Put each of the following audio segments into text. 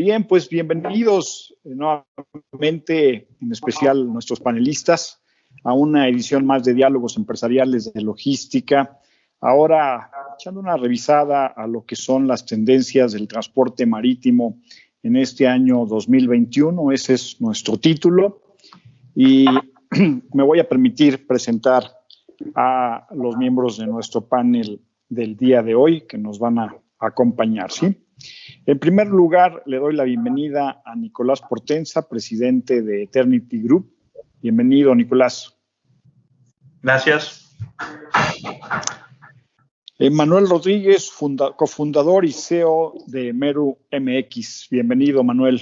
Bien, pues bienvenidos nuevamente, en especial nuestros panelistas, a una edición más de Diálogos Empresariales de Logística. Ahora, echando una revisada a lo que son las tendencias del transporte marítimo en este año 2021, ese es nuestro título. Y me voy a permitir presentar a los miembros de nuestro panel del día de hoy que nos van a acompañar, ¿sí? En primer lugar, le doy la bienvenida a Nicolás Portenza, presidente de Eternity Group. Bienvenido, Nicolás. Gracias. Manuel Rodríguez, cofundador y CEO de Meru MX. Bienvenido, Manuel.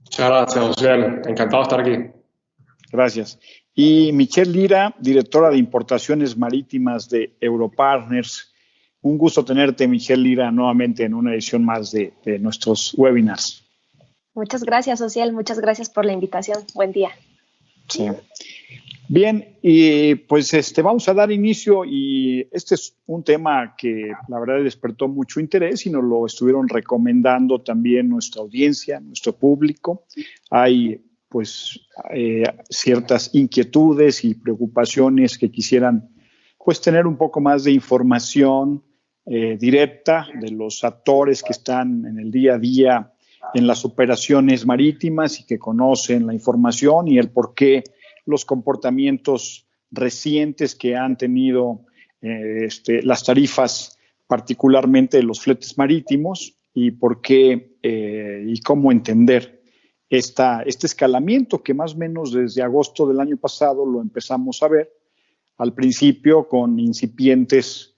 Muchas gracias, José. Encantado de estar aquí. Gracias. Y Michelle Lira, directora de importaciones marítimas de Europartners. Un gusto tenerte, Michelle Lira, nuevamente en una edición más de nuestros webinars. Muchas gracias, Ociel. Muchas gracias por la invitación. Buen día. Sí. Bien, y pues vamos a dar inicio, y este es un tema que la verdad despertó mucho interés y nos lo estuvieron recomendando también nuestra audiencia, nuestro público. Hay pues ciertas inquietudes y preocupaciones que quisieran pues tener un poco más de información directa de los actores que están en el día a día en las operaciones marítimas y que conocen la información y el por qué los comportamientos recientes que han tenido las tarifas, particularmente de los fletes marítimos, y por qué y cómo entender este escalamiento que más o menos desde agosto del año pasado lo empezamos a ver, al principio con incipientes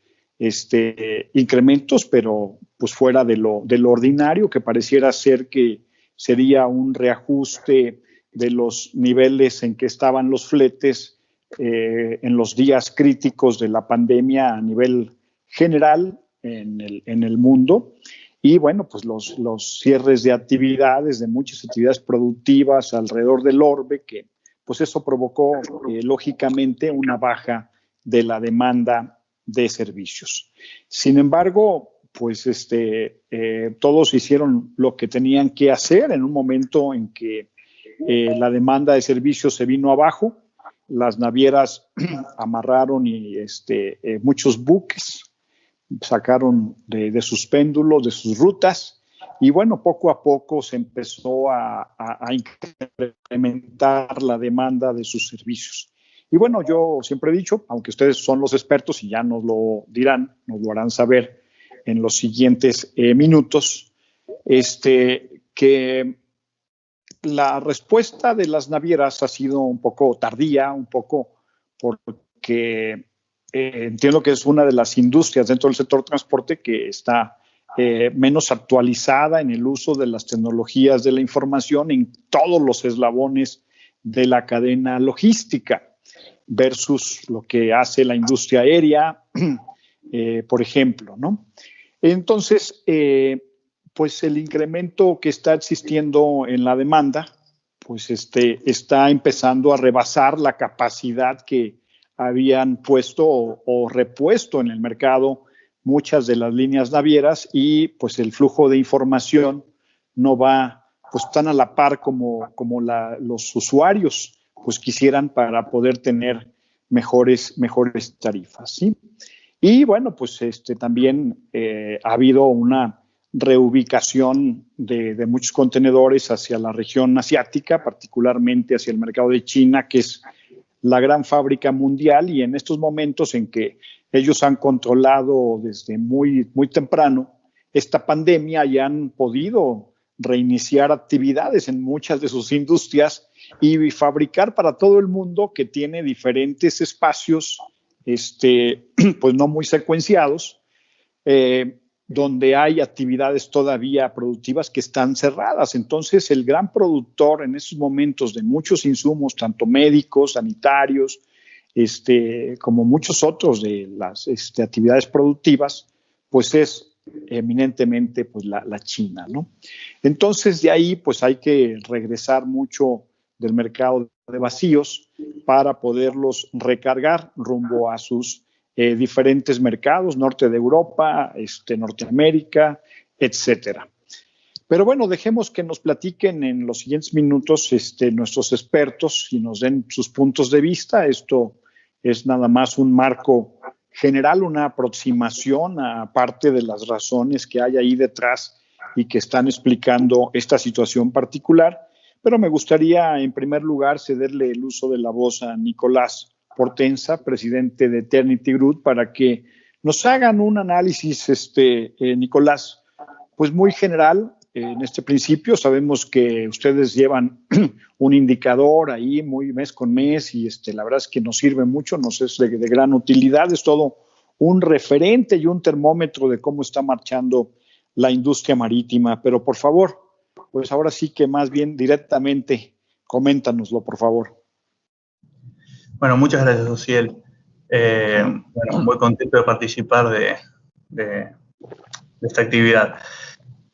incrementos, pero pues fuera de lo ordinario, que pareciera ser que sería un reajuste de los niveles en que estaban los fletes en los días críticos de la pandemia a nivel general en el mundo. Y bueno, pues los cierres de actividades, de muchas actividades productivas alrededor del orbe, que pues eso provocó lógicamente una baja de la demanda de servicios. Sin embargo, pues todos hicieron lo que tenían que hacer en un momento en que la demanda de servicios se vino abajo. Las navieras amarraron y muchos buques sacaron de sus péndulos, de sus rutas, y bueno, poco a poco se empezó a incrementar la demanda de sus servicios. Y bueno, yo siempre he dicho, aunque ustedes son los expertos y ya nos lo dirán, nos lo harán saber en los siguientes minutos, que la respuesta de las navieras ha sido un poco tardía, un poco porque entiendo que es una de las industrias dentro del sector transporte que está menos actualizada en el uso de las tecnologías de la información en todos los eslabones de la cadena logística versus lo que hace la industria aérea, por ejemplo, ¿no? Entonces, pues el incremento que está existiendo en la demanda, pues está empezando a rebasar la capacidad que habían puesto o repuesto en el mercado muchas de las líneas navieras, y pues el flujo de información no va pues tan a la par como los usuarios pues quisieran para poder tener mejores tarifas, ¿sí? Y bueno, pues también ha habido una reubicación de muchos contenedores hacia la región asiática, particularmente hacia el mercado de China, que es la gran fábrica mundial, y en estos momentos en que ellos han controlado desde muy, muy temprano esta pandemia y han podido reiniciar actividades en muchas de sus industrias y fabricar para todo el mundo, que tiene diferentes espacios, pues no muy secuenciados, donde hay actividades todavía productivas que están cerradas. Entonces, el gran productor en estos momentos de muchos insumos, tanto médicos, sanitarios, como muchos otros de las actividades productivas, pues es eminentemente pues la China, ¿no? Entonces, de ahí pues hay que regresar mucho del mercado de vacíos para poderlos recargar rumbo a sus diferentes mercados, norte de Europa, Norteamérica, etcétera. Pero bueno, dejemos que nos platiquen en los siguientes minutos nuestros expertos y nos den sus puntos de vista. Esto es nada más un marco general, una aproximación a parte de las razones que hay ahí detrás y que están explicando esta situación particular. Pero me gustaría, en primer lugar, cederle el uso de la voz a Nicolás Portenza, presidente de Eternity Group, para que nos hagan un análisis, Nicolás, pues muy general. En este principio sabemos que ustedes llevan un indicador ahí muy mes con mes y la verdad es que nos sirve mucho, nos es de gran utilidad, es todo un referente y un termómetro de cómo está marchando la industria marítima. Pero por favor, pues ahora sí que más bien directamente coméntanoslo, por favor. Bueno, muchas gracias, Ociel. Bueno, muy contento de participar de esta actividad.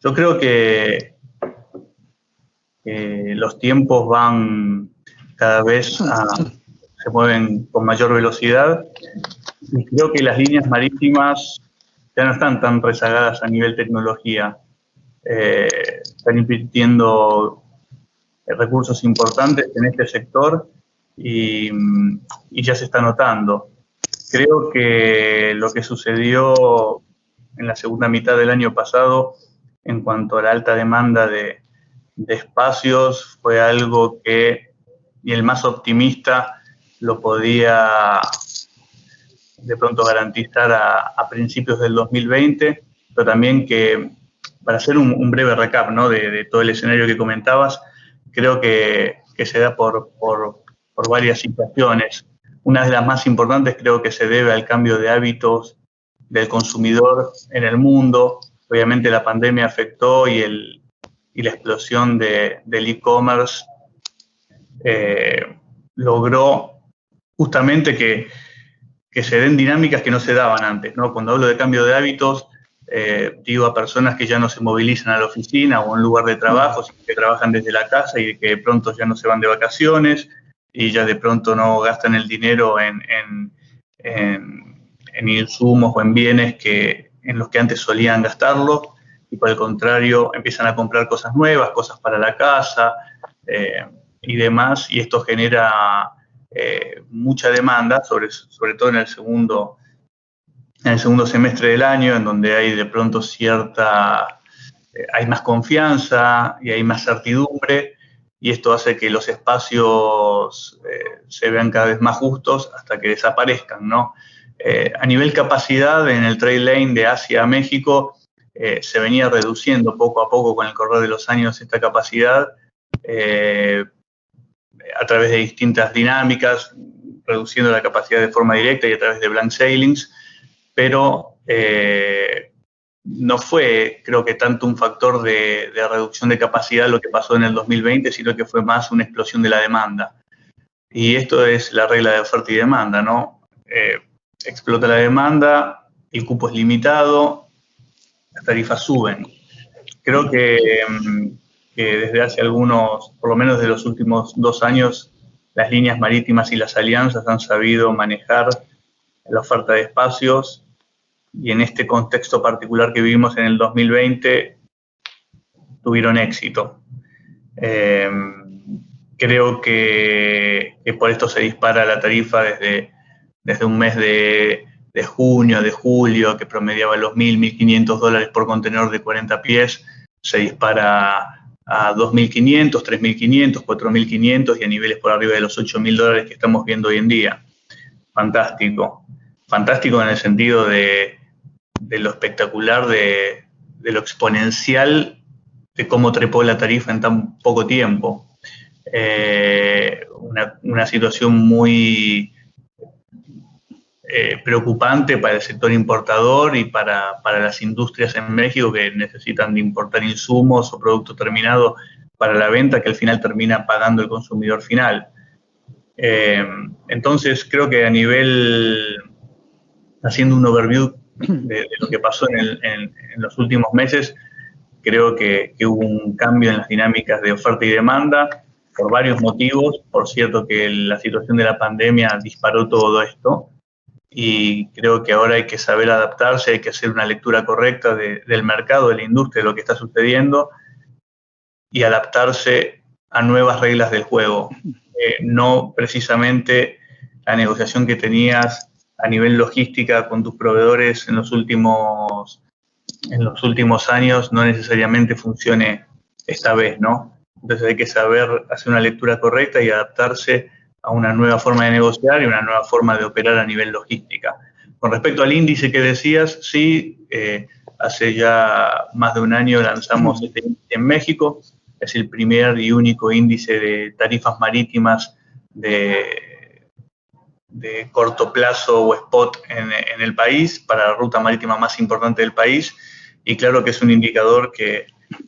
Yo creo que los tiempos van cada vez se mueven con mayor velocidad y creo que las líneas marítimas ya no están tan rezagadas a nivel tecnología. Están invirtiendo recursos importantes en este sector y ya se está notando. Creo que lo que sucedió en la segunda mitad del año pasado en cuanto a la alta demanda de espacios fue algo que ni el más optimista lo podía de pronto garantizar a principios del 2020, pero también que, para hacer un breve recap, ¿no?, de todo el escenario que comentabas, creo que se da por varias situaciones. Una de las más importantes creo que se debe al cambio de hábitos del consumidor en el mundo. Obviamente la pandemia afectó y la explosión del e-commerce logró justamente que se den dinámicas que no se daban antes, ¿no? Cuando hablo de cambio de hábitos, digo a personas que ya no se movilizan a la oficina o a un lugar de trabajo, sino que trabajan desde la casa y que de pronto ya no se van de vacaciones y ya de pronto no gastan el dinero en insumos o en bienes en los que antes solían gastarlo, y por el contrario empiezan a comprar cosas nuevas, cosas para la casa y demás, y esto genera mucha demanda, sobre todo en el segundo semestre del año, en donde hay de pronto hay más confianza y hay más certidumbre, y esto hace que los espacios se vean cada vez más justos hasta que desaparezcan, ¿no? A nivel capacidad, en el trade lane de Asia a México se venía reduciendo poco a poco con el correr de los años esta capacidad a través de distintas dinámicas, reduciendo la capacidad de forma directa y a través de blank sailings, pero no fue, creo que, tanto un factor de reducción de capacidad lo que pasó en el 2020, sino que fue más una explosión de la demanda. Y esto es la regla de oferta y demanda, ¿no? Explota la demanda, el cupo es limitado, las tarifas suben. Creo que desde hace por lo menos de los últimos 2 años, las líneas marítimas y las alianzas han sabido manejar la oferta de espacios, y en este contexto particular que vivimos en el 2020 tuvieron éxito. Creo que por esto se dispara la tarifa desde un mes de junio, de julio, que promediaba los $1.500 por contenedor de 40 pies, se dispara a $2.500, $3.500, $4.500 y a niveles por arriba de los $8.000 que estamos viendo hoy en día. Fantástico. Fantástico en el sentido de lo espectacular, de lo exponencial de cómo trepó la tarifa en tan poco tiempo. Una situación muy preocupante para el sector importador y para las industrias en México que necesitan de importar insumos o producto terminado para la venta, que al final termina pagando el consumidor final. Entonces creo que haciendo un overview de lo que pasó en los últimos meses, creo que hubo un cambio en las dinámicas de oferta y demanda por varios motivos. Por cierto que la situación de la pandemia disparó todo esto, y creo que ahora hay que saber adaptarse, hay que hacer una lectura correcta del mercado, de la industria, de lo que está sucediendo, y adaptarse a nuevas reglas del juego. No precisamente la negociación que tenías a nivel logística con tus proveedores en los últimos años no necesariamente funcione esta vez, ¿no? Entonces hay que saber hacer una lectura correcta y adaptarse a una nueva forma de negociar y una nueva forma de operar a nivel logística. Con respecto al índice que decías, sí, hace ya más de un año lanzamos este índice en México. Es el primer y único índice de tarifas marítimas de corto plazo o spot en el país, para la ruta marítima más importante del país, y claro que es un indicador que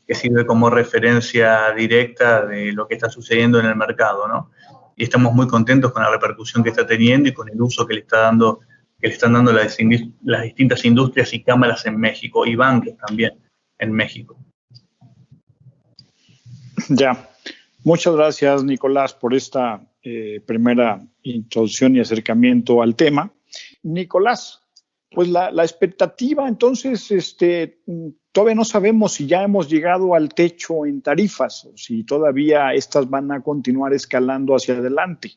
sirve como referencia directa de lo que está sucediendo en el mercado, ¿no? Y estamos muy contentos con la repercusión que está teniendo y con el uso que le están dando las distintas industrias y cámaras en México, y bancos también en México. Ya, muchas gracias, Nicolás, por esta primera introducción y acercamiento al tema. Nicolás, pues la expectativa, entonces, todavía no sabemos si ya hemos llegado al techo en tarifas o si todavía estas van a continuar escalando hacia adelante.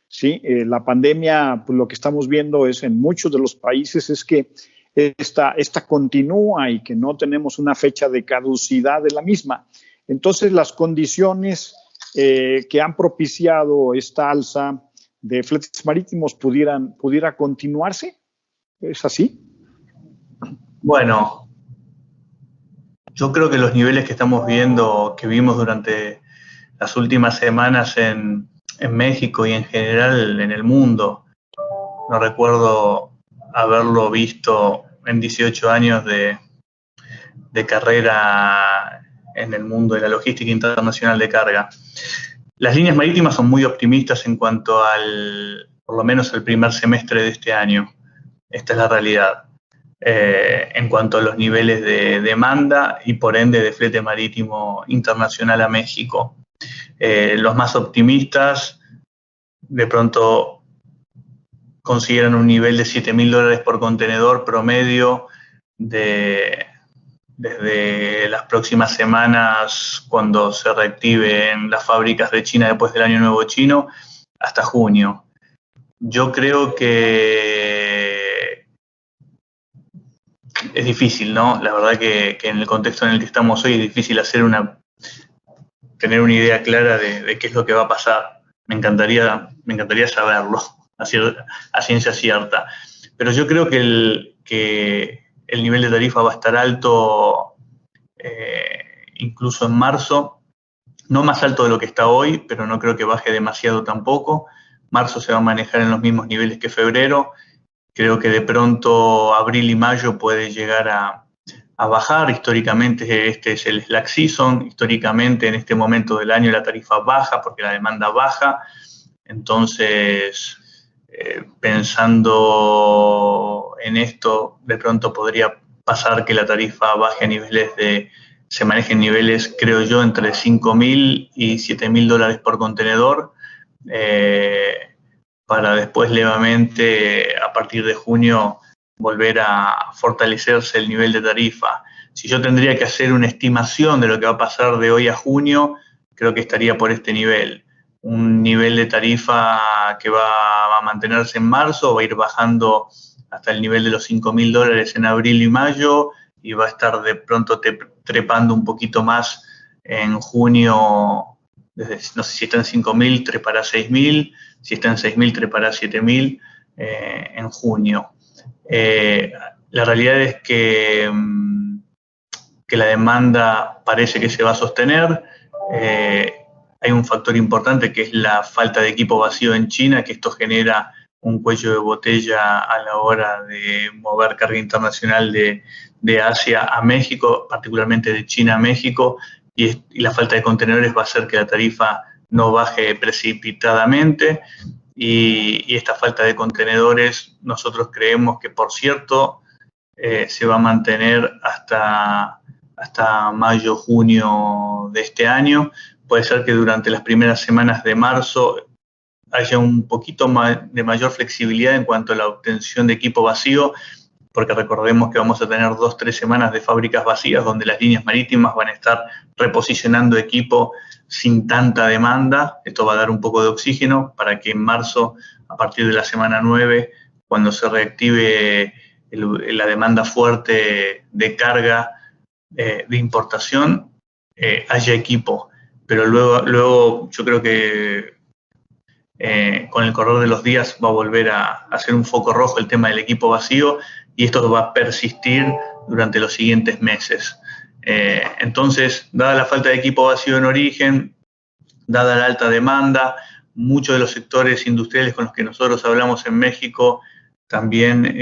Sí, la pandemia, pues lo que estamos viendo es en muchos de los países es que esta continúa y que no tenemos una fecha de caducidad de la misma. Entonces, las condiciones que han propiciado esta alza de fletes marítimos pudiera continuarse. ¿Es así? Bueno, yo creo que los niveles que estamos viendo, que vimos durante las últimas semanas en México y en general en el mundo, no recuerdo haberlo visto en 18 años de carrera en el mundo de la logística internacional de carga. Las líneas marítimas son muy optimistas en cuanto por lo menos al primer semestre de este año. Esta es la realidad. En cuanto a los niveles de demanda y por ende de flete marítimo internacional a México. Los más optimistas de pronto consideran un nivel de $7,000 por contenedor promedio desde las próximas semanas, cuando se reactiven las fábricas de China después del Año Nuevo Chino, hasta junio. Yo creo que es difícil, ¿no? La verdad que en el contexto en el que estamos hoy es difícil tener una idea clara de qué es lo que va a pasar. Me encantaría saberlo a ciencia cierta. Pero yo creo que el nivel de tarifa va a estar alto incluso en marzo. No más alto de lo que está hoy, pero no creo que baje demasiado tampoco. Marzo se va a manejar en los mismos niveles que febrero. Creo que de pronto abril y mayo puede llegar a bajar. Históricamente este es el slack season. Históricamente en este momento del año la tarifa baja porque la demanda baja. Entonces, pensando en esto, de pronto podría pasar que la tarifa baje a niveles se maneje en niveles, creo yo, entre $5,000 y $7,000 por contenedor, para después levemente, a partir de junio, volver a fortalecerse el nivel de tarifa. Si yo tendría que hacer una estimación de lo que va a pasar de hoy a junio, creo que estaría por este nivel. Un nivel de tarifa que va a mantenerse en marzo, va a ir bajando hasta el nivel de los $5,000 en abril y mayo, y va a estar de pronto trepando un poquito más en junio. No sé si está en 5.000, trepará a 6.000, si está en 6.000, trepará a 7.000 en junio. La realidad es que la demanda parece que se va a sostener. Hay un factor importante que es la falta de equipo vacío en China, que esto genera un cuello de botella a la hora de mover carga internacional de Asia a México, particularmente de China a México, y la falta de contenedores va a hacer que la tarifa no baje precipitadamente, y esta falta de contenedores nosotros creemos que, por cierto, se va a mantener hasta mayo, junio de este año. Puede ser que durante las primeras semanas de marzo haya un poquito de mayor flexibilidad en cuanto a la obtención de equipo vacío, porque recordemos que vamos a tener 2-3 semanas de fábricas vacías donde las líneas marítimas van a estar reposicionando equipo sin tanta demanda. Esto va a dar un poco de oxígeno para que en marzo, a partir de la semana 9, cuando se reactive la demanda fuerte de carga de importación, haya equipo. Pero luego yo creo que con el correr de los días va a volver a ser un foco rojo el tema del equipo vacío, y esto va a persistir durante los siguientes meses. Entonces, dada la falta de equipo vacío en origen, dada la alta demanda, muchos de los sectores industriales con los que nosotros hablamos en México también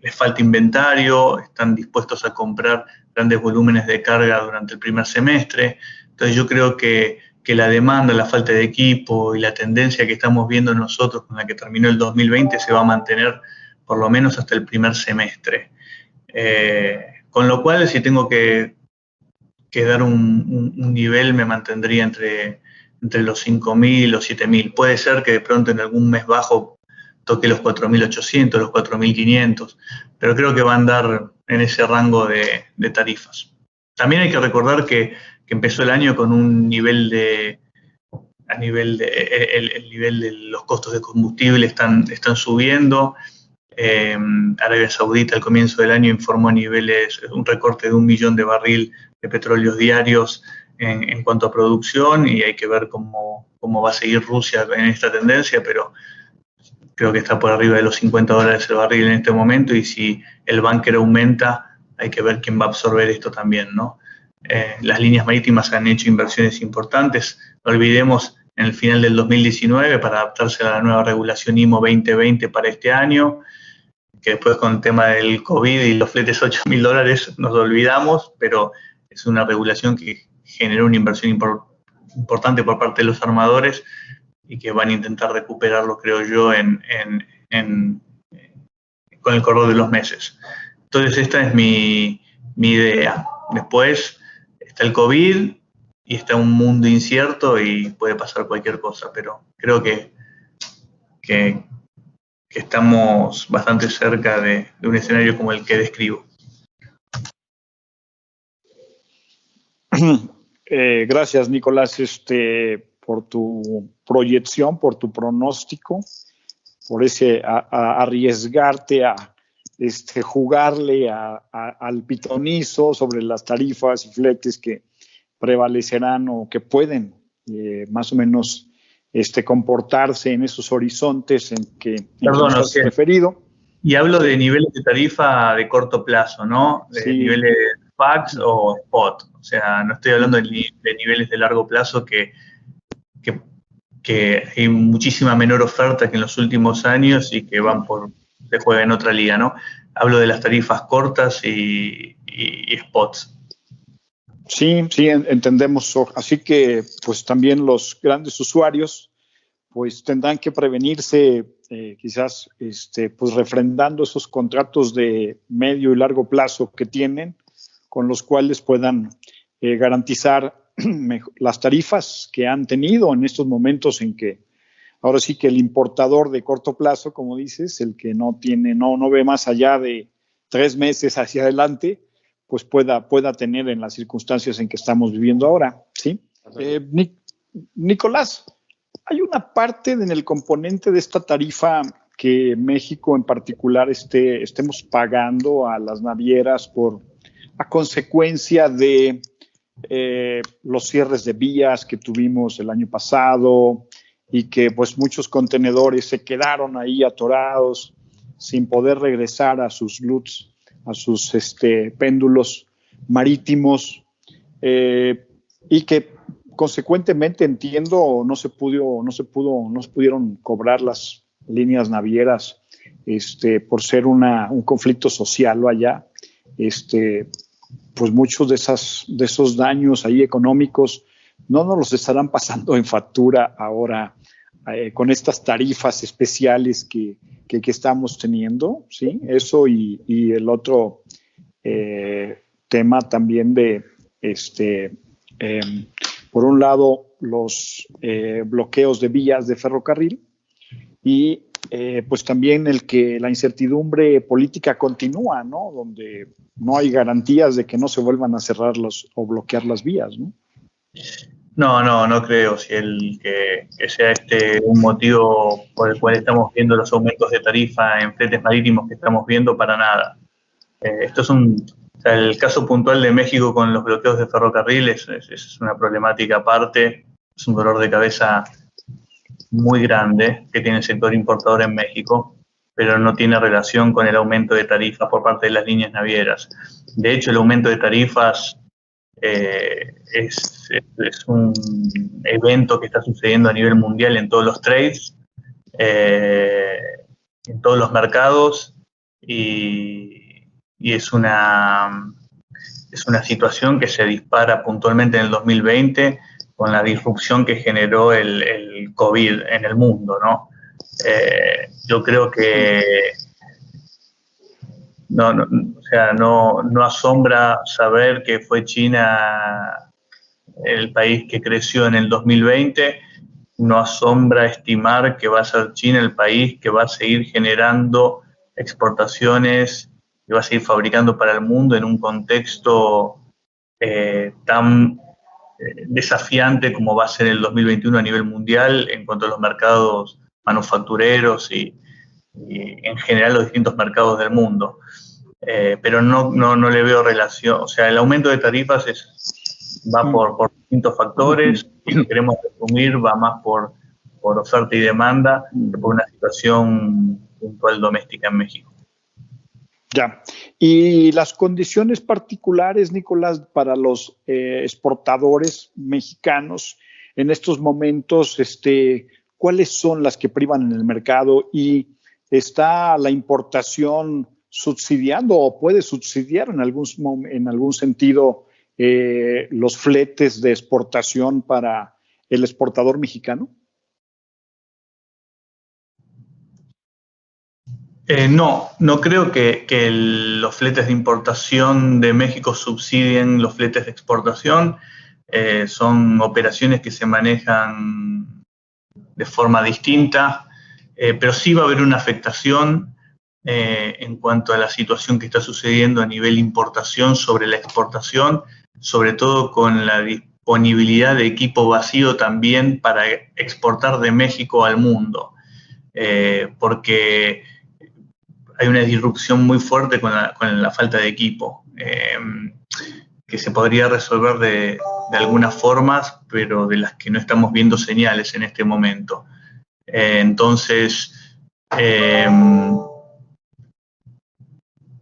les falta inventario, están dispuestos a comprar grandes volúmenes de carga durante el primer semestre. Entonces yo creo que la demanda, la falta de equipo y la tendencia que estamos viendo nosotros con la que terminó el 2020 se va a mantener por lo menos hasta el primer semestre. Con lo cual, si tengo que dar un nivel, me mantendría entre los 5.000 y los 7.000. Puede ser que de pronto en algún mes bajo toque los 4.800, los 4.500, pero creo que va a andar en ese rango de tarifas. También hay que recordar que empezó el año con un nivel el nivel de los costos de combustible están subiendo. Arabia Saudita al comienzo del año informó un recorte de 1 millón de barril de petróleos diarios en cuanto a producción, y hay que ver cómo va a seguir Rusia en esta tendencia, pero creo que está por arriba de los $50 el barril en este momento, y si el bunker aumenta, hay que ver quién va a absorber esto también, ¿no? Las líneas marítimas han hecho inversiones importantes. No olvidemos, en el final del 2019, para adaptarse a la nueva regulación IMO 2020 para este año, que después con el tema del COVID y los fletes $8.000 nos olvidamos, pero es una regulación que generó una inversión importante por parte de los armadores y que van a intentar recuperarlo, creo yo, con el correr de los meses. Entonces esta es mi idea. Después está el COVID y está un mundo incierto y puede pasar cualquier cosa, pero creo que estamos bastante cerca de un escenario como el que describo. Gracias, Nicolás, por tu proyección, por tu pronóstico, por ese arriesgarte a jugarle al pitonizo sobre las tarifas y fletes que prevalecerán o que pueden más o menos comportarse en esos horizontes en que has referido. Y hablo de niveles de tarifa de corto plazo, ¿no? De niveles de fax o spot. O sea, no estoy hablando de niveles de largo plazo que hay muchísima menor oferta que en los últimos años y que se juega en otra liga, ¿no? Hablo de las tarifas cortas y spots. Sí, entendemos. Así que, pues también los grandes usuarios, pues tendrán que prevenirse, quizás, pues refrendando esos contratos de medio y largo plazo que tienen, con los cuales puedan garantizar las tarifas que han tenido en estos momentos en que ahora sí que el importador de corto plazo, como dices, el que no ve más allá de 3 meses hacia adelante, pues pueda tener en las circunstancias en que estamos viviendo ahora, ¿sí? Nicolás, hay una parte en el componente de esta tarifa que México en particular estemos pagando a las navieras a consecuencia de los cierres de vías que tuvimos el año pasado y que pues muchos contenedores se quedaron ahí atorados sin poder regresar a sus LUTs, a sus péndulos marítimos, y que consecuentemente, entiendo, no se pudieron cobrar las líneas navieras por ser un conflicto social allá. Pues muchos de esos daños ahí económicos no nos los estarán pasando en factura ahora con estas tarifas especiales que estamos teniendo, ¿sí? Eso y el otro tema también de por un lado los bloqueos de vías de ferrocarril y pues también el que la incertidumbre política continúa, ¿no? Donde no hay garantías de que no se vuelvan a cerrar o bloquear las vías, ¿no? No creo que sea este un motivo por el cual estamos viendo los aumentos de tarifa en fletes marítimos que estamos viendo, para nada. Esto es o sea, el caso puntual de México con los bloqueos de ferrocarriles es una problemática aparte, es un dolor de cabeza muy grande que tiene el sector importador en México, pero no tiene relación con el aumento de tarifas por parte de las líneas navieras. De hecho, el aumento de tarifas es un evento que está sucediendo a nivel mundial en todos los trades, en todos los mercados, y es una situación que se dispara puntualmente en el 2020 con la disrupción que generó el COVID en el mundo, ¿no? Yo creo que no asombra saber que fue China el país que creció en el 2020, no asombra estimar que va a ser China el país que va a seguir generando exportaciones y va a seguir fabricando para el mundo en un contexto tan desafiante como va a ser el 2021 a nivel mundial en cuanto a los mercados manufactureros y en general los distintos mercados del mundo. Pero no le veo relación. O sea, el aumento de tarifas va por distintos factores. Si lo queremos resumir, va más por oferta y demanda que por una situación puntual doméstica en México. Ya. Y las condiciones particulares, Nicolás, para los exportadores mexicanos en estos momentos, ¿cuáles son las que privan en el mercado? ¿Y está la importación subsidiando o puede subsidiar en algún sentido los fletes de exportación para el exportador mexicano? No creo que los fletes de importación de México subsidien los fletes de exportación. Son operaciones que se manejan de forma distinta, pero sí va a haber una afectación en cuanto a la situación que está sucediendo a nivel importación sobre la exportación, sobre todo con la disponibilidad de equipo vacío también para exportar de México al mundo, porque hay una disrupción muy fuerte con la falta de equipo, que se podría resolver de algunas formas, pero de las que no estamos viendo señales en este momento. Entonces,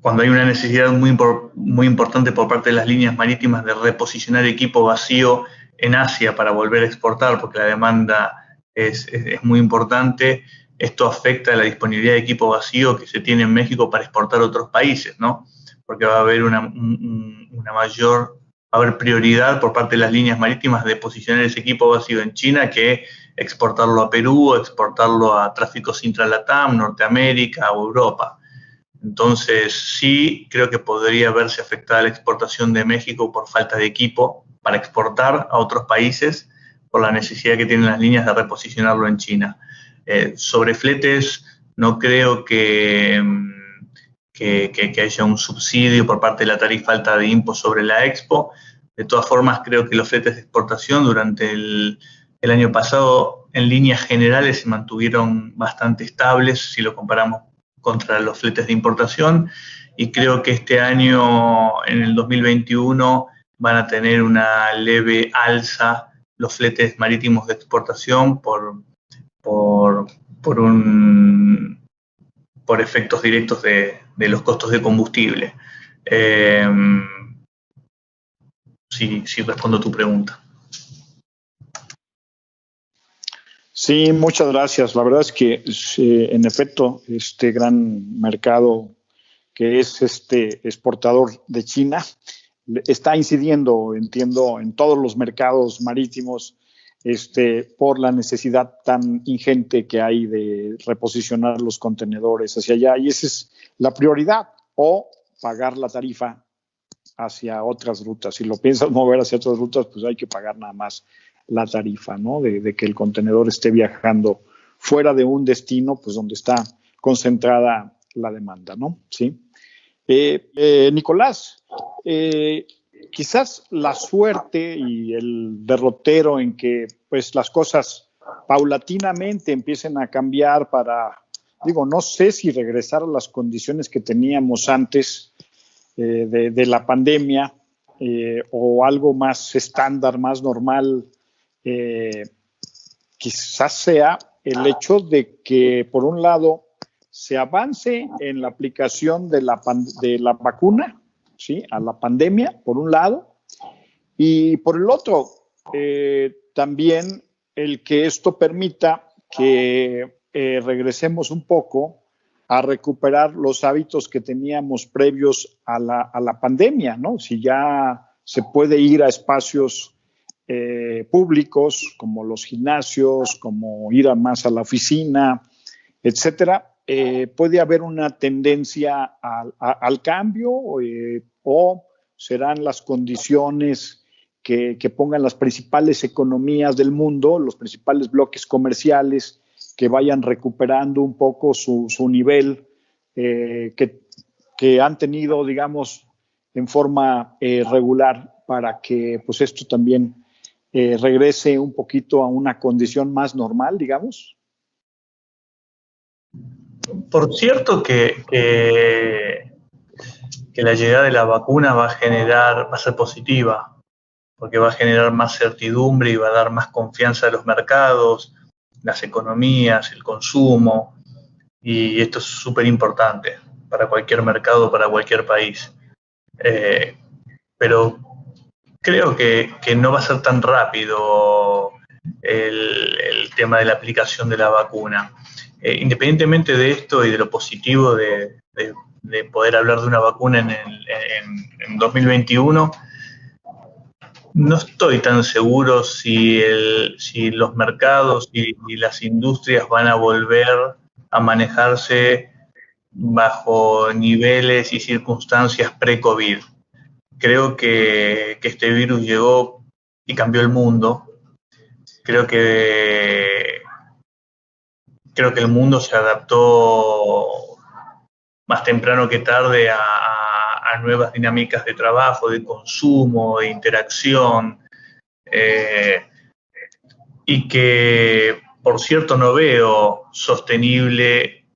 cuando hay una necesidad muy importante por parte de las líneas marítimas de reposicionar equipo vacío en Asia para volver a exportar, porque la demanda es muy importante, esto afecta a la disponibilidad de equipo vacío que se tiene en México para exportar a otros países, ¿no? Porque va a haber va a haber prioridad por parte de las líneas marítimas de posicionar ese equipo vacío en China que exportarlo a Perú o exportarlo a tráficos intra-LATAM, Norteamérica o Europa. Entonces, sí, creo que podría verse afectada la exportación de México por falta de equipo para exportar a otros países, por la necesidad que tienen las líneas de reposicionarlo en China. Sobre fletes, no creo que haya un subsidio por parte de la tarifa alta de IMPO sobre la Expo. De todas formas, creo que los fletes de exportación durante el año pasado, en líneas generales, se mantuvieron bastante estables si lo comparamos contra los fletes de importación, y creo que este año, en el 2021, van a tener una leve alza los fletes marítimos de exportación por efectos directos de los costos de combustible. Sí, respondo a tu pregunta. Sí, muchas gracias. La verdad es que, en efecto, este gran mercado que es exportador de China está incidiendo, entiendo, en todos los mercados marítimos por la necesidad tan ingente que hay de reposicionar los contenedores hacia allá. Y esa es la prioridad, o pagar la tarifa hacia otras rutas. Si lo piensas mover hacia otras rutas, pues hay que pagar nada más la tarifa, ¿no? De que el contenedor esté viajando fuera de un destino pues donde está concentrada la demanda, ¿no? Sí. Nicolás, quizás la suerte y el derrotero en que pues las cosas paulatinamente empiecen a cambiar no sé si regresar a las condiciones que teníamos antes de la pandemia o algo más estándar, más normal, quizás sea el hecho de que, por un lado, se avance en la aplicación de la vacuna, ¿sí?, a la pandemia, por un lado, y por el otro, también el que esto permita que regresemos un poco a recuperar los hábitos que teníamos previos a la pandemia, ¿no? Si ya se puede ir a espacios públicos como los gimnasios, como ir más a la oficina, etcétera, puede haber una tendencia al cambio o serán las condiciones que pongan las principales economías del mundo, los principales bloques comerciales, que vayan recuperando un poco su nivel que han tenido, digamos, en forma regular, para que pues esto también regrese un poquito a una condición más normal, digamos. Por cierto que la llegada de la vacuna va a ser positiva, porque va a generar más certidumbre y va a dar más confianza a los mercados, las economías, el consumo, y esto es súper importante para cualquier mercado, para cualquier país. Pero creo que no va a ser tan rápido el tema de la aplicación de la vacuna. Independientemente de esto y de lo positivo de poder hablar de una vacuna en 2021, no estoy tan seguro si los mercados y las industrias van a volver a manejarse bajo niveles y circunstancias pre-COVID. Creo que este virus llegó y cambió el mundo. Creo que el mundo se adaptó más temprano que tarde a nuevas dinámicas de trabajo, de consumo, de interacción, y que, por cierto, no veo sostenible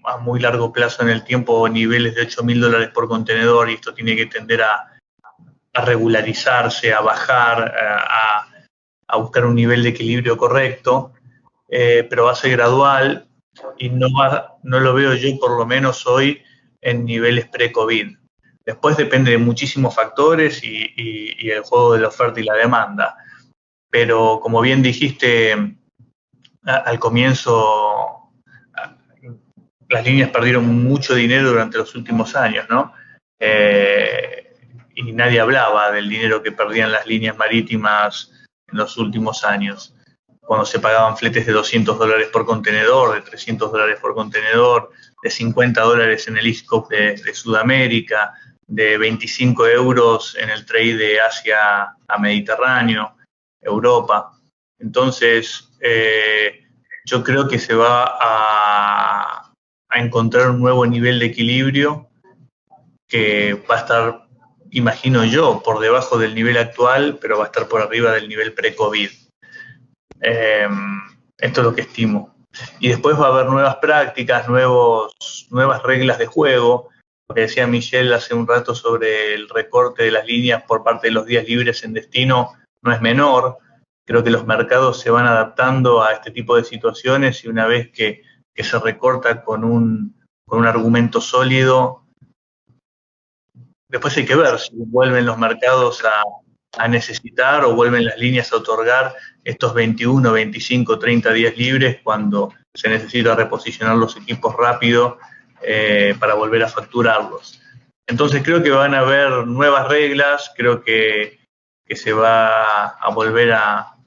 a muy largo plazo en el tiempo niveles de $8.000 por contenedor, y esto tiene que tender a regularizarse, a bajar, a buscar un nivel de equilibrio correcto, pero va a ser gradual y no lo veo yo, por lo menos hoy, en niveles pre-COVID. Después depende de muchísimos factores y el juego de la oferta y la demanda. Pero como bien dijiste al comienzo, las líneas perdieron mucho dinero durante los últimos años, ¿no? Y nadie hablaba del dinero que perdían las líneas marítimas en los últimos años, cuando se pagaban fletes de $200 por contenedor, de $300 por contenedor, de $50 en el East Coast de Sudamérica, de 25 euros en el trade de Asia a Mediterráneo, Europa. Entonces, yo creo que se va a encontrar un nuevo nivel de equilibrio que va a estar, imagino yo, por debajo del nivel actual, pero va a estar por arriba del nivel pre-COVID. Esto es lo que estimo. Y después va a haber nuevas prácticas, nuevas reglas de juego. Lo que decía Michelle hace un rato sobre el recorte de las líneas por parte de los días libres en destino no es menor. Creo que los mercados se van adaptando a este tipo de situaciones, y una vez que se recorta con un argumento sólido, después hay que ver si vuelven los mercados a necesitar o vuelven las líneas a otorgar estos 21, 25, 30 días libres cuando se necesita reposicionar los equipos rápido para volver a facturarlos. Entonces creo que van a haber nuevas reglas, creo que se va a volver a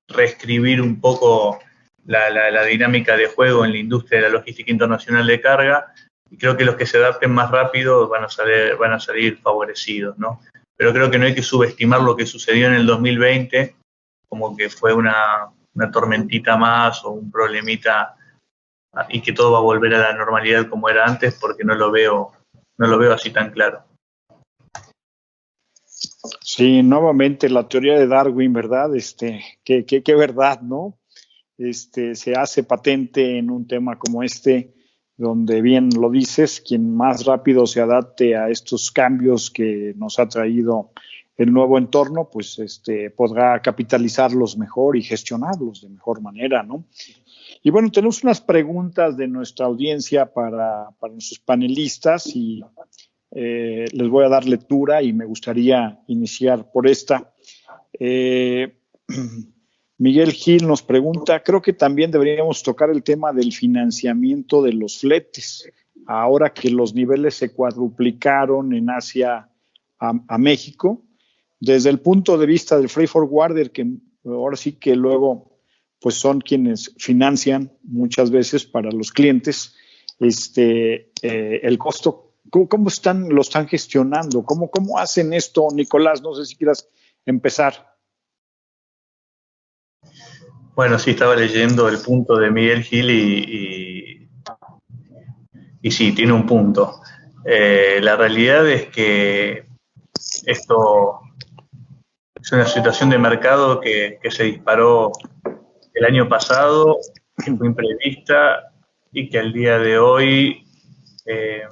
reescribir un poco la dinámica de juego en la industria de la logística internacional de carga, y creo que los que se adapten más rápido van a salir favorecidos, ¿no? Pero creo que no hay que subestimar lo que sucedió en el 2020, como que fue una una tormentita más o un problemita y que todo va a volver a la normalidad como era antes, porque no lo veo así tan claro. Sí, nuevamente la teoría de Darwin, ¿verdad? Qué verdad, ¿no? Se hace patente en un tema como este, donde bien lo dices, quien más rápido se adapte a estos cambios que nos ha traído el nuevo entorno, pues podrá capitalizarlos mejor y gestionarlos de mejor manera, ¿no? Y bueno, tenemos unas preguntas de nuestra audiencia para nuestros panelistas y les voy a dar lectura y me gustaría iniciar por esta. Miguel Gil nos pregunta, creo que también deberíamos tocar el tema del financiamiento de los fletes, ahora que los niveles se cuadruplicaron en Asia a México, desde el punto de vista del freight forwarder, que ahora sí que luego pues son quienes financian muchas veces para los clientes, el costo. ¿Cómo lo están gestionando? ¿Cómo hacen esto, Nicolás? No sé si quieras empezar. Bueno, sí, estaba leyendo el punto de Miguel Gil y sí, tiene un punto. La realidad es que esto es una situación de mercado que se disparó el año pasado, que fue imprevista y que al día de hoy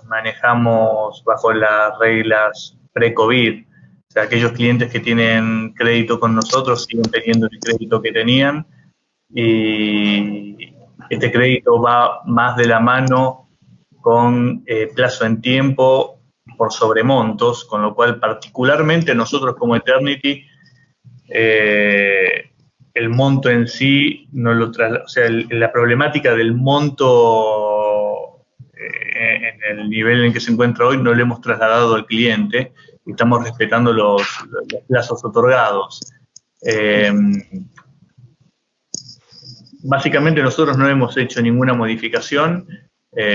manejamos bajo las reglas pre-COVID. O sea, aquellos clientes que tienen crédito con nosotros siguen teniendo el crédito que tenían y este crédito va más de la mano con plazo en tiempo por sobremontos, con lo cual particularmente nosotros como Eternity el monto en sí no lo o sea, la problemática del monto en el nivel en que se encuentra hoy no lo hemos trasladado al cliente y estamos respetando los plazos otorgados. Básicamente nosotros no hemos hecho ninguna modificación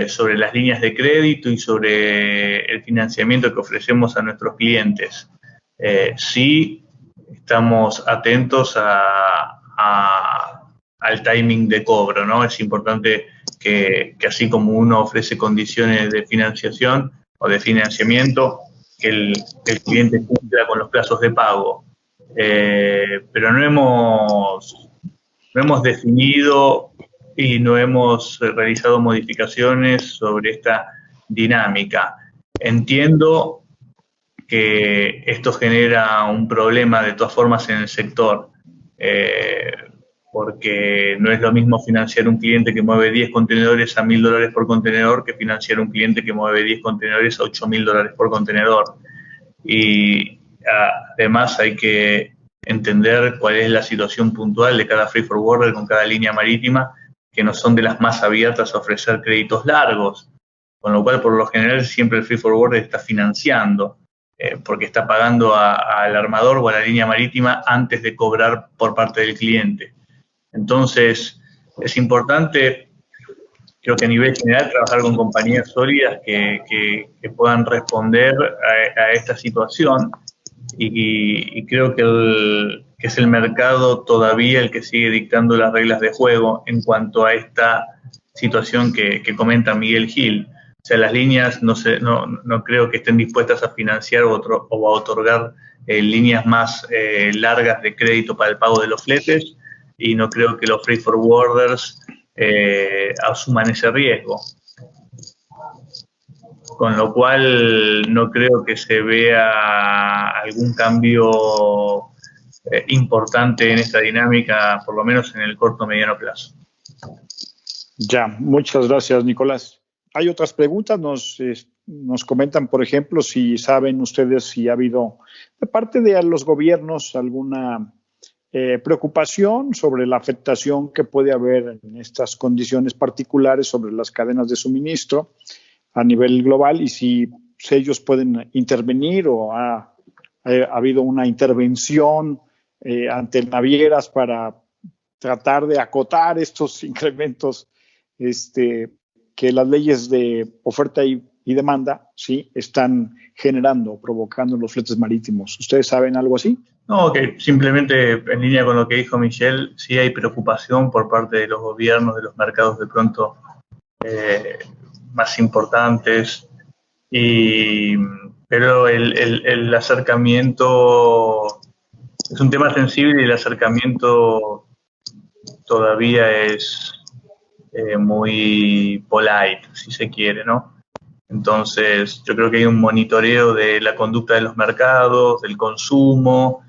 sobre las líneas de crédito y sobre el financiamiento que ofrecemos a nuestros clientes. Sí estamos atentos al timing de cobro, ¿no? Es importante que así como uno ofrece condiciones de financiación o de financiamiento, que el cliente cumpla con los plazos de pago. Pero no hemos definido y no hemos realizado modificaciones sobre esta dinámica. Entiendo que esto genera un problema de todas formas en el sector, porque no es lo mismo financiar un cliente que mueve 10 contenedores a $1.000 por contenedor que financiar un cliente que mueve 10 contenedores a $8.000 por contenedor. Y además hay que entender cuál es la situación puntual de cada freight forwarder con cada línea marítima, que no son de las más abiertas a ofrecer créditos largos, con lo cual por lo general siempre el freight forwarder está financiando, porque está pagando al armador o a la línea marítima antes de cobrar por parte del cliente. Entonces es importante, creo que a nivel general, trabajar con compañías sólidas que puedan responder a esta situación y creo que es el mercado todavía el que sigue dictando las reglas de juego en cuanto a esta situación que comenta Miguel Gil. O sea, las líneas no creo que estén dispuestas a financiar o a otorgar líneas más largas de crédito para el pago de los fletes y no creo que los freight forwarders asuman ese riesgo. Con lo cual no creo que se vea algún cambio importante en esta dinámica, por lo menos en el corto o mediano plazo. Ya, muchas gracias, Nicolás. Hay otras preguntas, nos comentan, por ejemplo, si saben ustedes si ha habido de parte de los gobiernos alguna preocupación sobre la afectación que puede haber en estas condiciones particulares sobre las cadenas de suministro a nivel global y si ellos pueden intervenir o ha habido una intervención ante navieras para tratar de acotar estos incrementos que las leyes de oferta y demanda sí están generando, provocando en los fletes marítimos. ¿Ustedes saben algo así? No, que simplemente en línea con lo que dijo Michelle, sí hay preocupación por parte de los gobiernos, de los mercados de pronto más importantes, pero el acercamiento es un tema sensible y el acercamiento todavía es muy polite, si se quiere, ¿no? Entonces, yo creo que hay un monitoreo de la conducta de los mercados, del consumo,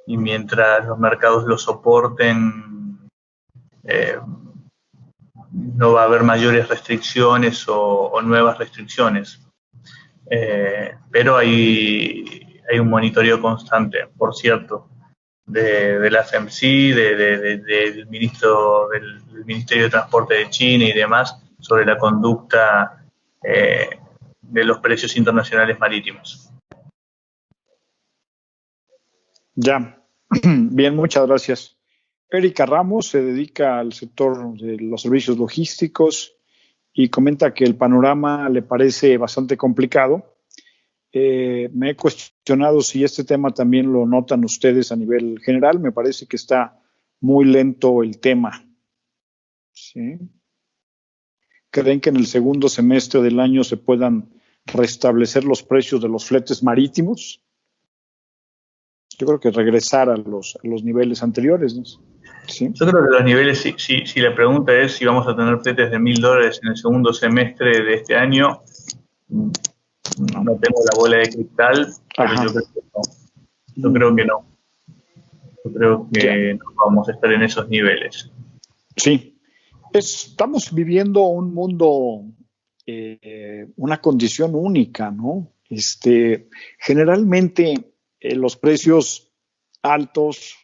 y mientras los mercados lo soporten, no va a haber mayores restricciones o nuevas restricciones. Pero hay un monitoreo constante, por cierto, de la FMC, del Ministerio de Transporte de China y demás, sobre la conducta de los precios internacionales marítimos. Ya, bien, muchas gracias. Erika Ramos se dedica al sector de los servicios logísticos y comenta que el panorama le parece bastante complicado. Me he cuestionado si este tema también lo notan ustedes a nivel general. Me parece que está muy lento el tema. ¿Sí? ¿Creen que en el segundo semestre del año se puedan restablecer los precios de los fletes marítimos? Yo creo que regresar a los niveles anteriores, ¿no? ¿Sí? Yo creo que los niveles, si la pregunta es si vamos a tener fletes de $1.000 en el segundo semestre de este año, no tengo la bola de cristal, pero yo creo que no. Yo creo que no. Yo creo que no vamos a estar en esos niveles. Sí. Estamos viviendo un mundo, una condición única, ¿no? Generalmente los precios altos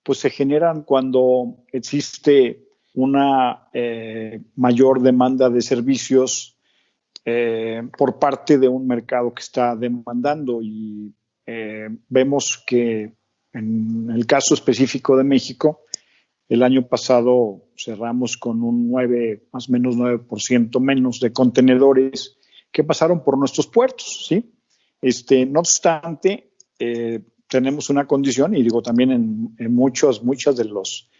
pues se generan cuando existe una mayor demanda de servicios por parte de un mercado que está demandando, y vemos que en el caso específico de México, el año pasado cerramos con un más o menos 9% menos de contenedores que pasaron por nuestros puertos, ¿sí? No obstante, tenemos una condición, y digo también en muchas de los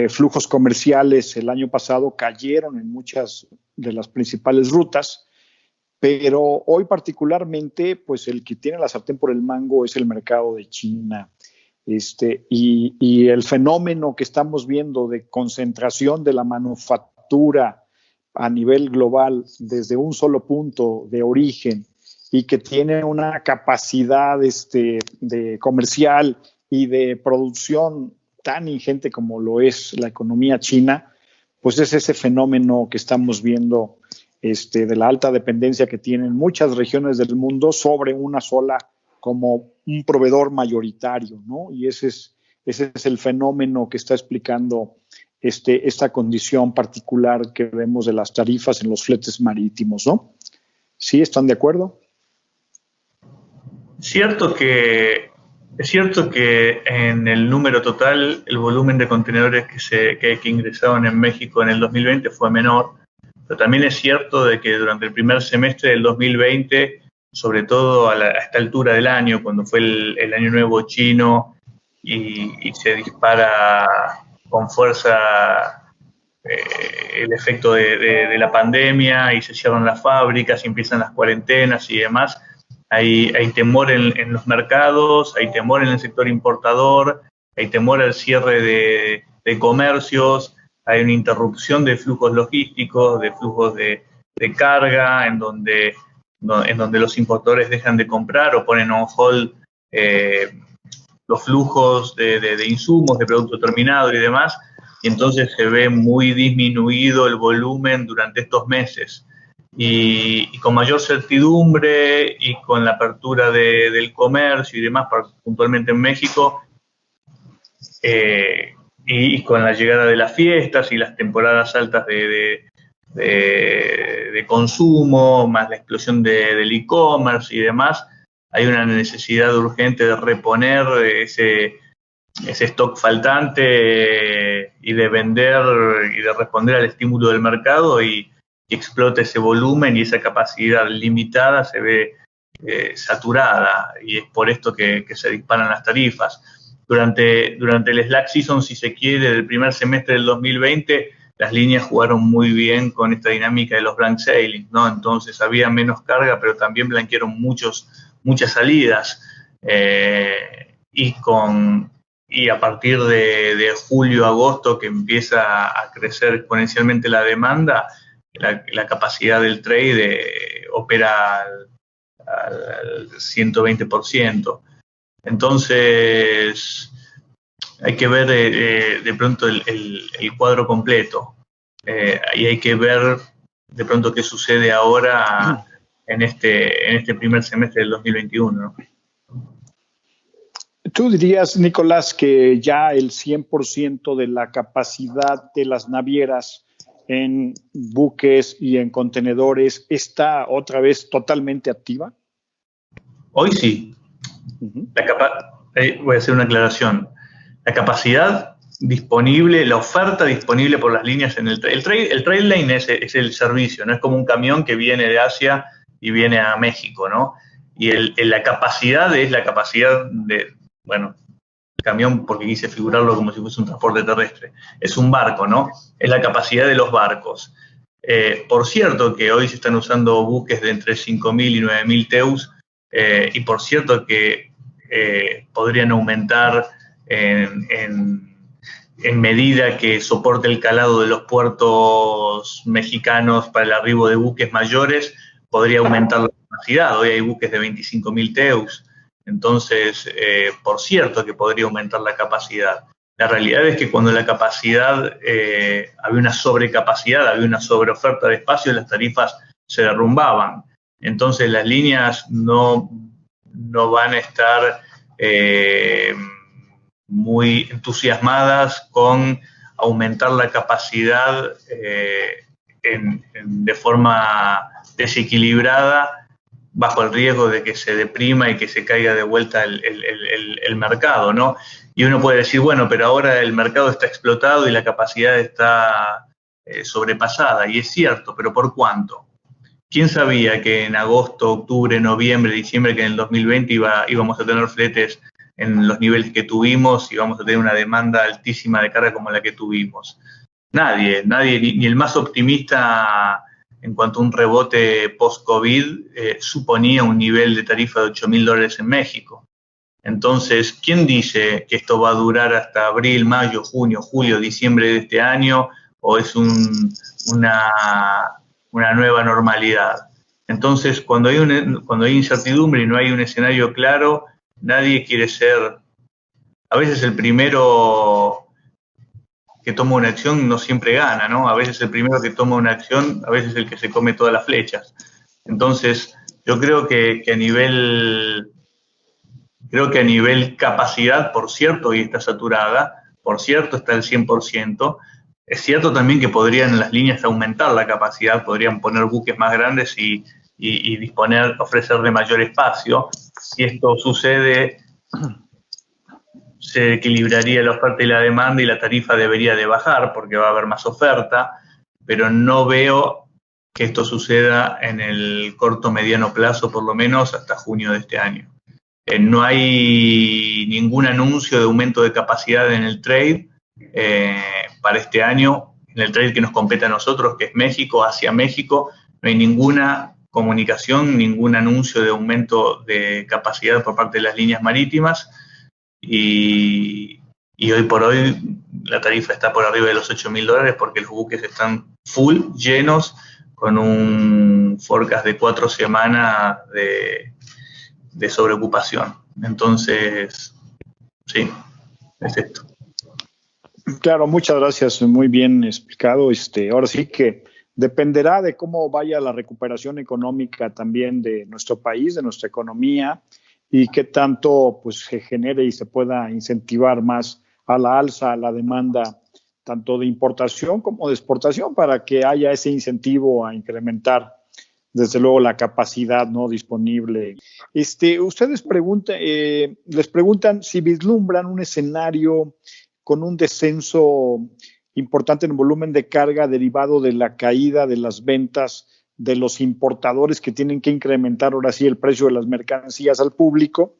flujos comerciales el año pasado cayeron en muchas de las principales rutas, pero hoy particularmente, pues el que tiene la sartén por el mango es el mercado de China. Y el fenómeno que estamos viendo de concentración de la manufactura a nivel global desde un solo punto de origen, y que tiene una capacidad de comercial y de producción tan ingente como lo es la economía china, pues es ese fenómeno que estamos viendo de la alta dependencia que tienen muchas regiones del mundo sobre una sola, como un proveedor mayoritario, ¿no? Y ese es el fenómeno que está explicando esta condición particular que vemos de las tarifas en los fletes marítimos, ¿no? ¿Sí están de acuerdo? Es cierto que en el número total el volumen de contenedores que ingresaron en México en el 2020 fue menor, pero también es cierto de que durante el primer semestre del 2020, sobre todo a esta altura del año, cuando fue el Año Nuevo chino y se dispara con fuerza el efecto de la pandemia y se cierran las fábricas y empiezan las cuarentenas y demás, hay temor en los mercados, hay temor en el sector importador, hay temor al cierre de comercios, hay una interrupción de flujos logísticos, de flujos de carga, en donde los importadores dejan de comprar o ponen on hold los flujos de insumos, de producto terminado y demás, y entonces se ve muy disminuido el volumen durante estos meses. Y con mayor certidumbre y con la apertura del comercio y demás, puntualmente en México, y con la llegada de las fiestas y las temporadas altas de consumo, más la explosión del e-commerce y demás, hay una necesidad urgente de reponer ese stock faltante y de vender y de responder al estímulo del mercado, y explota ese volumen, y esa capacidad limitada se ve saturada, y es por esto que se disparan las tarifas. durante el slack season, si se quiere, del primer semestre del 2020, las líneas jugaron muy bien con esta dinámica de los blank sailings, ¿no? Entonces había menos carga, pero también blanquearon muchas salidas. Y a partir de julio, agosto, que empieza a crecer exponencialmente la demanda, la capacidad del trade opera al 120%. Entonces, hay que ver de pronto el cuadro completo y hay que ver de pronto qué sucede ahora en este primer semestre del 2021, ¿no? ¿Tú dirías, Nicolás, que ya el 100% de la capacidad de las navieras en buques y en contenedores está otra vez totalmente activa? Hoy sí. Voy a hacer una aclaración. La capacidad disponible, la oferta disponible por las líneas en el trade lane es el servicio, no es como un camión que viene de Asia y viene a México, ¿no? Y la capacidad es la capacidad de, bueno, el camión, porque quise figurarlo como si fuese un transporte terrestre, es un barco, ¿no? Es la capacidad de los barcos. Por cierto que hoy se están usando buques de entre 5.000 y 9.000 TEUs, y por cierto que podrían aumentar en medida que soporte el calado de los puertos mexicanos para el arribo de buques mayores, podría aumentar la capacidad. Hoy hay buques de 25.000 TEUs, entonces, por cierto que podría aumentar la capacidad. La realidad es que cuando la capacidad, había una sobrecapacidad, había una sobreoferta de espacio, las tarifas se derrumbaban. Entonces las líneas no van a estar muy entusiasmadas con aumentar la capacidad de forma desequilibrada, bajo el riesgo de que se deprima y que se caiga de vuelta el mercado, ¿no? Y uno puede decir, bueno, pero ahora el mercado está explotado y la capacidad está sobrepasada, y es cierto, pero ¿por cuánto? ¿Quién sabía que en agosto, octubre, noviembre, diciembre, que en el 2020 íbamos a tener fletes en los niveles que tuvimos y vamos a tener una demanda altísima de carga como la que tuvimos? Nadie, ni el más optimista en cuanto a un rebote post-COVID suponía un nivel de tarifa de $8.000 en México. Entonces, ¿quién dice que esto va a durar hasta abril, mayo, junio, julio, diciembre de este año, o es una nueva normalidad? Entonces, cuando hay incertidumbre y no hay un escenario claro, nadie quiere ser. A veces el primero que toma una acción no siempre gana, ¿no? A veces el primero que toma una acción, a veces el que se come todas las flechas. Entonces, yo creo que a nivel capacidad, por cierto, hoy está saturada, por cierto, está al 100%. Es cierto también que podrían las líneas aumentar la capacidad, podrían poner buques más grandes y ofrecerle mayor espacio. Si esto sucede, se equilibraría la oferta y la demanda y la tarifa debería de bajar porque va a haber más oferta, pero no veo que esto suceda en el corto mediano plazo, por lo menos hasta junio de este año. No hay ningún anuncio de aumento de capacidad en el trade para este año, en el trade que nos compete a nosotros, que es México, hacia México. No hay ninguna comunicación, ningún anuncio de aumento de capacidad por parte de las líneas marítimas, y hoy por hoy la tarifa está por arriba de los $8.000 porque los buques están full, llenos, con un forecast de 4 semanas de sobreocupación. Entonces, sí, es esto. Claro, muchas gracias, muy bien explicado. Ahora sí que dependerá de cómo vaya la recuperación económica también de nuestro país, de nuestra economía, y qué tanto pues se genere y se pueda incentivar más a la alza la demanda tanto de importación como de exportación, para que haya ese incentivo a incrementar desde luego la capacidad no disponible. Ustedes les preguntan si vislumbran un escenario con un descenso importante en el volumen de carga derivado de la caída de las ventas de los importadores, que tienen que incrementar ahora sí el precio de las mercancías al público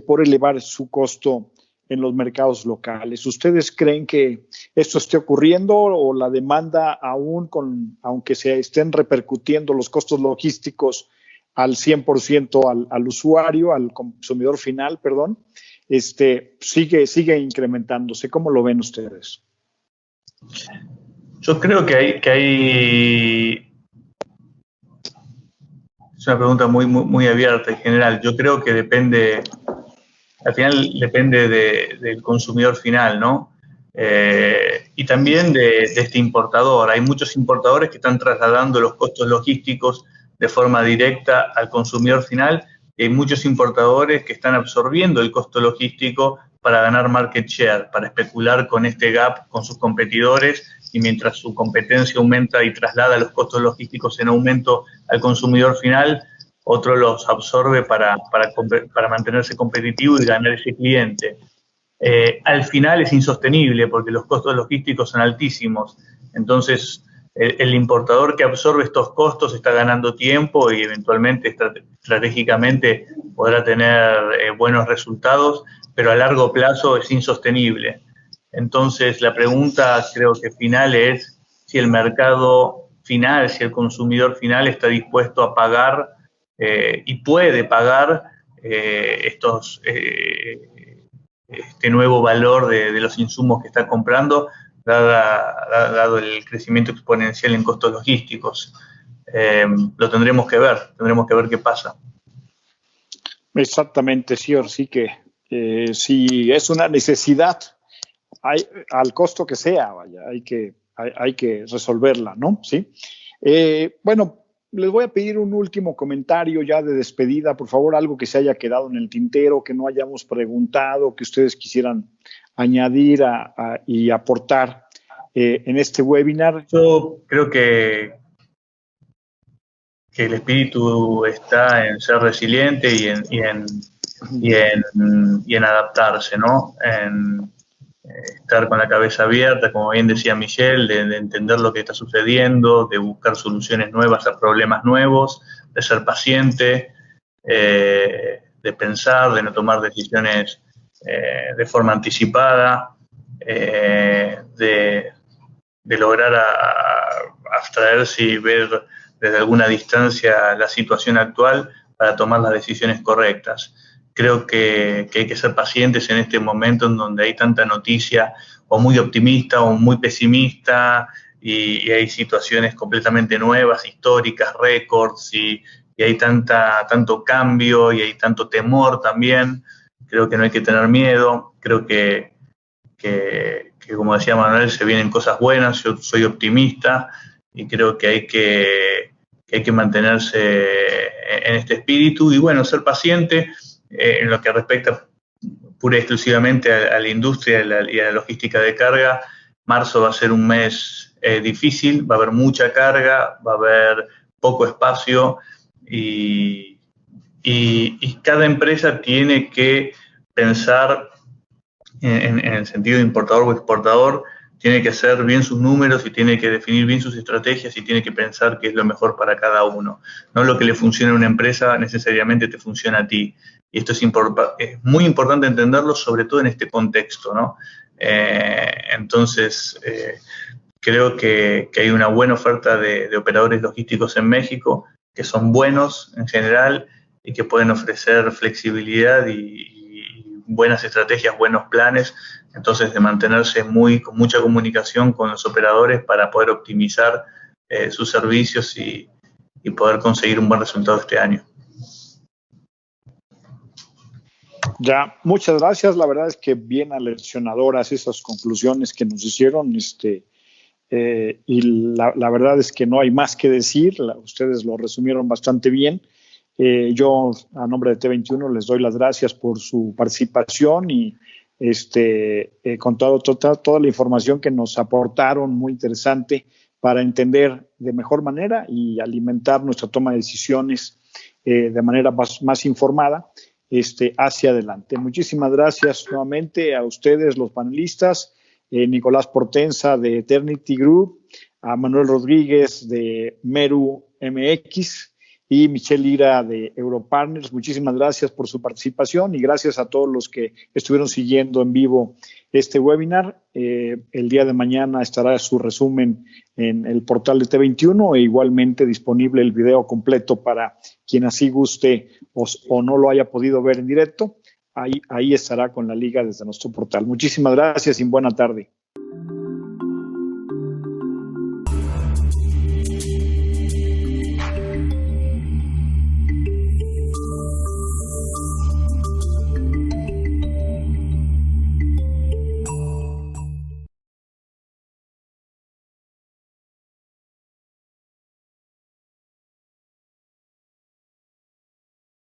por elevar su costo en los mercados locales. ¿Ustedes creen que esto esté ocurriendo o la demanda aunque se estén repercutiendo los costos logísticos al 100% al usuario, al consumidor final, perdón, sigue incrementándose? ¿Cómo lo ven ustedes? Yo creo que hay es una pregunta muy abierta en general. Yo creo que al final depende del consumidor final, ¿no? Y también de este importador. Hay muchos importadores que están trasladando los costos logísticos de forma directa al consumidor final, y hay muchos importadores que están absorbiendo el costo logístico para ganar market share, para especular con este gap con sus competidores, y mientras su competencia aumenta y traslada los costos logísticos en aumento al consumidor final, otro los absorbe para mantenerse competitivo y ganar ese cliente. Al final es insostenible porque los costos logísticos son altísimos. Entonces, el importador que absorbe estos costos está ganando tiempo y eventualmente estratégicamente podrá tener buenos resultados, pero a largo plazo es insostenible. Entonces, la pregunta creo que final es si el mercado final, si el consumidor final está dispuesto a pagar y puede pagar este nuevo valor de los insumos que está comprando, dado el crecimiento exponencial en costos logísticos. Lo tendremos que ver qué pasa. Exactamente, sí que si es una necesidad, al costo que sea, vaya, hay que resolverla, ¿no? Sí. Bueno, les voy a pedir un último comentario ya de despedida, por favor, algo que se haya quedado en el tintero, que no hayamos preguntado, que ustedes quisieran añadir y aportar en este webinar. Yo creo que el espíritu está en ser resiliente y en adaptarse, ¿no? En estar con la cabeza abierta, como bien decía Michelle, de entender lo que está sucediendo, de buscar soluciones nuevas a problemas nuevos, de ser paciente, de pensar, de no tomar decisiones de forma anticipada, de lograr abstraerse y ver desde alguna distancia la situación actual para tomar las decisiones correctas. Creo que hay que ser pacientes en este momento en donde hay tanta noticia o muy optimista o muy pesimista y hay situaciones completamente nuevas, históricas, récords y hay tanto cambio y hay tanto temor también. Creo que no hay que tener miedo. Creo que como decía Manuel, se vienen cosas buenas. Yo soy optimista y creo que hay que mantenerse en este espíritu y, bueno, ser paciente. En lo que respecta pura y exclusivamente a la industria y a la logística de carga, marzo va a ser un mes difícil, va a haber mucha carga, va a haber poco espacio y cada empresa tiene que pensar en el sentido de importador o exportador, tiene que hacer bien sus números y tiene que definir bien sus estrategias y tiene que pensar qué es lo mejor para cada uno. No lo que le funciona a una empresa necesariamente te funciona a ti. Y esto es muy importante entenderlo, sobre todo en este contexto, ¿no? Entonces, creo que hay una buena oferta de operadores logísticos en México, que son buenos en general y que pueden ofrecer flexibilidad y buenas estrategias, buenos planes. Entonces, de mantenerse con mucha comunicación con los operadores para poder optimizar sus servicios y poder conseguir un buen resultado este año. Ya, muchas gracias. La verdad es que bien aleccionadoras esas conclusiones que nos hicieron. Y la verdad es que no hay más que decir. Ustedes lo resumieron bastante bien. Yo, a nombre de T21, les doy las gracias por su participación y con toda la información que nos aportaron, muy interesante, para entender de mejor manera y alimentar nuestra toma de decisiones de manera más informada hacia adelante. Muchísimas gracias nuevamente a ustedes, los panelistas, Nicolás Portenza de Eternity Group, a Manuel Rodríguez de Meru MX y Michelle Lira de Europartners. Muchísimas gracias por su participación y gracias a todos los que estuvieron siguiendo en vivo este webinar. El día de mañana estará su resumen en el portal de T21 e igualmente disponible el video completo para quien así guste o no lo haya podido ver en directo. Ahí estará con la liga desde nuestro portal. Muchísimas gracias y buena tarde.